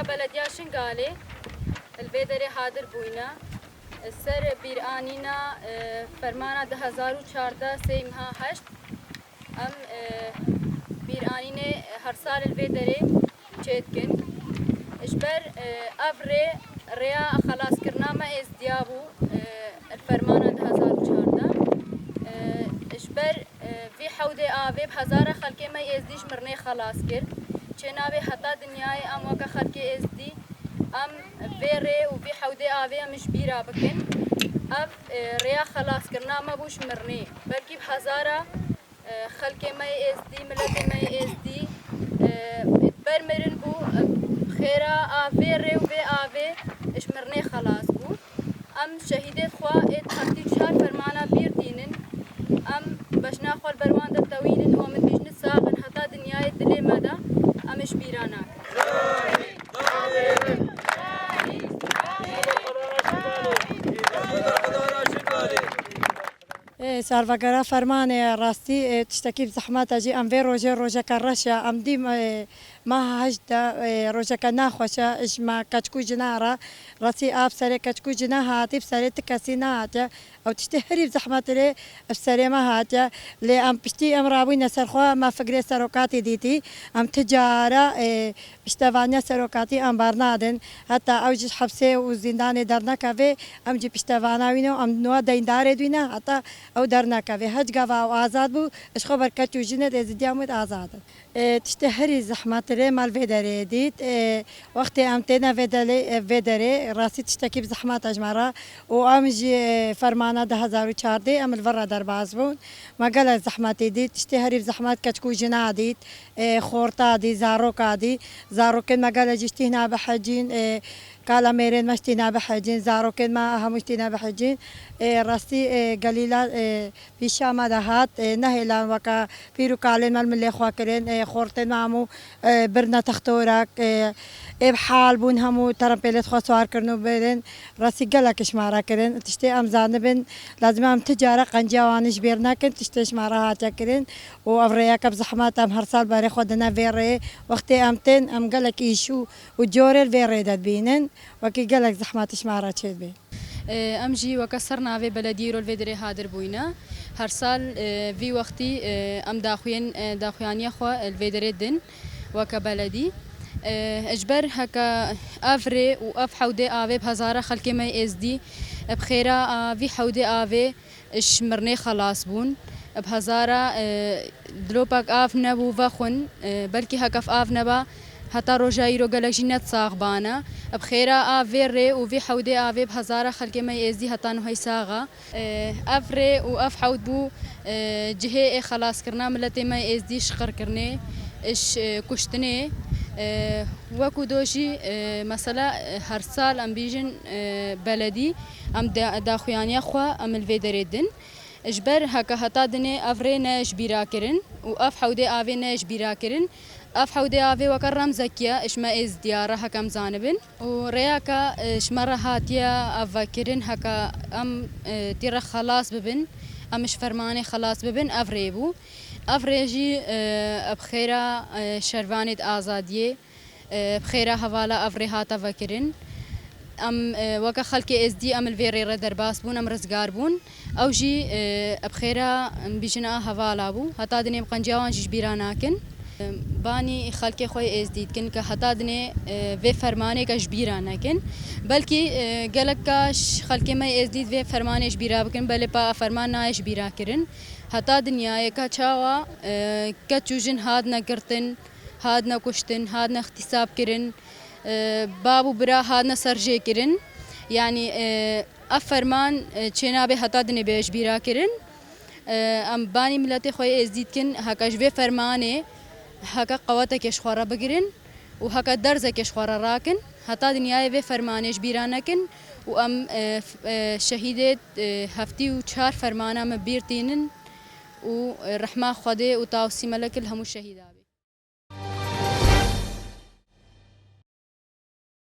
بلديا شنقالي البيدري حاضر بوينا السر بيرانينا فرمانا 2014 سيمها هشت ام بيرانينا هر سال البيدري تشيتكن اجبر افري ريا خلاص كرنا ما ازديابو الفرمانا 2014 اجبر في حودي افي بهزاره خلقي ما ازديش مرني خلاص كر چنابه حتا دنیای ام وک خلقی ازدی ام ویره و في حودی آوی مش بیرا بکن اب ریا خلاص کرنا ما بوش مرنی بلکی بهزاره خلقی ما ازدی ملت ما ازدی برمرن بو خیره آوی ری و في آوی اش مرنی خلاص بو ام شهیدت خوا ات خطی چهار فرمانا بیر دینن ام بشنا خال بروان دتوینن و من بیشنت ساقن حتا دنیای دلی مدا امش بیرانا سالفقرا فرمانه راستي تشتكي بزحمات اجي ام في روجا كرشا ام دي ما هجدا روجا كناخوشا اش ما كتكو جنارا راسي اب سري كتكو جناها تي بسري تكاسينات او تشتهري بزحمات لي بسري ما هات لي ام بشتي ام رابينا سرخوا ما فقري سروكاتي ديتي ام تجاره بشتفانيا سروكاتي ام برنادن حتى اوج حبسه وزندان درنا كافي ام جي بشتفانا وينو ام نو ديندار دوينا حتى او درنا كافي هج قفا وازاد بو اش خبر كتو جنة ازديامت ازاد تشتهري زحمات لي مال فيدري ديت وقت امتنا فيدري راسي تشتكي بزحمات اجمرا وامجي فرمانه 2014 ام الفرا درباز بون ما قال زحماتي ديت تشتهري بزحمات كتكو جنا ديت خورطا دي زاروكا دي زاروكن ما قال جشتي هنا بحجين قال ميرين مشتينا بحجين زاروكن ما همشتينا بحجين راسي قليلا بشام دهات نهلا وكا بيرو قالين مال ملي خواكرين خورتين مامو برنا تختورك بحال بون همو ترامبيلت خسوار كرنو بين راسي قالك شمارا كرين تشتي ام زانبن لازم ام تجاره قنجاوانش بيرنا كنت تشتي شمارا هاتا كرين وافرياك بزحمات ام هرسال باري خدنا فيري وقتي امتن ام قالك ايشو وجوري الفيري داد بينن وكي قالك زحمات شمارا تشد بين امجي وكسرنا في بلديرو الفيدري هادر بوينا هر سال في وقتي ام داخويانيا خو الفيدري دن وكبلدي اجبر هكا افري واف حودي افي بهزاره خلقي ما ازدي بخيره في حودي افي اش مرني خلاص بون بهزاره دلوباك اف نبو فخن بلكي هكا اف نبا حتى روجايرو قالك جنات صاغبانا بخيره افيري وفي حودي افي بهزاره خلقي ما ازدي حتى نو هي صاغه افري واف حود بو جهه خلاص كرنا ملتي ما ازدي شقر كرني اش كشتني وكو دوشي مثلا هر سال ام بيجن بلدي ام داخويانيا خوا ام الفيدري دن اجبر هكا هتا دني افرينا جبيرا كرن واف حودي افينا جبيرا كرن اف حودي افي وكرم زكيا اشما از ديارة هكا زانبن ورياكا اشمرا هاتيا افكرن هكا ام تيرا خلاص ببن امش فرماني خلاص ببن افريبو افريجي بخيرة شروانيت آزادية بخيرة هوالا افري هاتا فكرن ام وكا خلقي از دي ام الفيري ردرباس بون ام رزقار بون او جي بخيرة بيجنا هوالا بو هتا دني بقنجاوان جيش بيراناكن باني خلقي خوي از ديد كن كحتا دني في فرماني كاش بيراناكن بلكي قالك كاش خلقي ما از ديد في فرماني جبيرا بكن بل با فرمان نايش بيرا كرن هتا دنيا كا چاوا كتوجن هادنا قرتن هادنا كشتن هادنا اغتصاب كرن بابو برا هادنا سرجي كرن يعني افرمان چنابه هتا دني بيش بيرا كرن ام باني ملتي خوي ازديد كن هكاش في فرمانه هكا قواتك يشخورا بقرن وهكا درزك يشخورا راكن هتا دنيا في فرمانه بيرانكن وام شهيدت هفتي وشهر فرمانه مبيرتينن ورحمة خدي وتوصي ملك الهم الشهيدة